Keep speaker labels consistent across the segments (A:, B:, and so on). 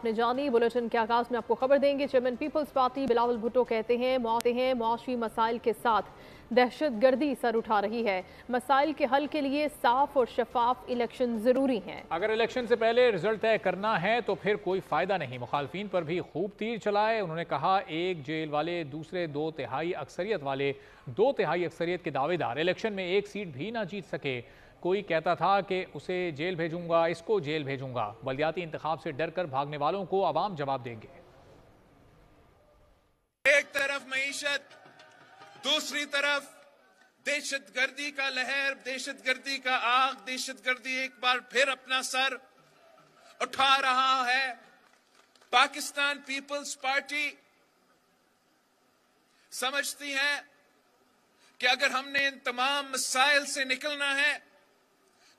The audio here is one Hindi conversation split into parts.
A: आपने जानी। बुलेटिन के आगाज में आपको खबर देंगे, chairman people's party Bilawal Bhutto कहते हैं मुआशी मसाइल के साथ दहशतगर्दी सर उठा रही है। मसाइल के हल के लिए साफ और शफाफ इलेक्शन जरूरी हैं।
B: अगर इलेक्शन से पहले रिजल्ट तय करना है तो फिर कोई फायदा नहीं। मुखालफिन पर भी खूब तीर चलाए। उन्होंने कहा, एक जेल वाले दूसरे 2/3 अक्सरियत वाले 2/3 अक्सरियत के दावेदार इलेक्शन में एक सीट भी ना जीत सके। कोई कहता था कि उसे जेल भेजूंगा, इसको जेल भेजूंगा। बल्दियाती इंतखाब से डर कर भागने वालों को अवाम जवाब देंगे।
C: एक तरफ मईशत, दूसरी तरफ दहशतगर्दी का लहर, दहशतगर्दी का आग, दहशतगर्दी एक बार फिर अपना सर उठा रहा है। पाकिस्तान पीपल्स पार्टी समझती है कि अगर हमने इन तमाम मसाइल से निकलना है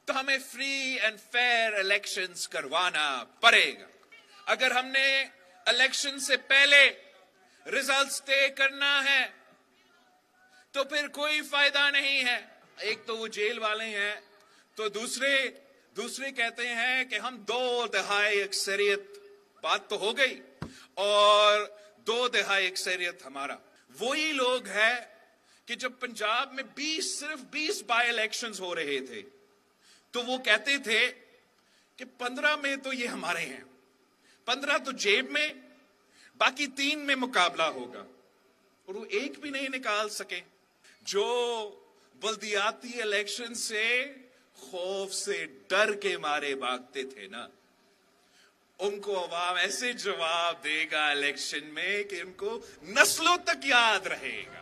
C: तो हमें फ्री एंड फेयर इलेक्शंस करवाना पड़ेगा। अगर हमने इलेक्शन से पहले रिजल्ट्स तय करना है तो फिर कोई फायदा नहीं है। एक तो वो जेल वाले हैं, तो दूसरे कहते हैं कि हम 2/3 अक्सरियत, बात तो हो गई, और 2/3 अक्सरियत हमारा। वही लोग हैं कि जब पंजाब में सिर्फ 20 बाय इलेक्शंस हो रहे थे तो वो कहते थे कि 15 में तो ये हमारे हैं, 15 तो जेब में, बाकी 3 में मुकाबला होगा, और वो एक भी नहीं निकाल सके। जो बल्दियाती इलेक्शन से खौफ से डर के मारे भागते थे ना, उनको अवाम ऐसे जवाब देगा इलेक्शन में कि उनको नस्लों तक याद रहेगा।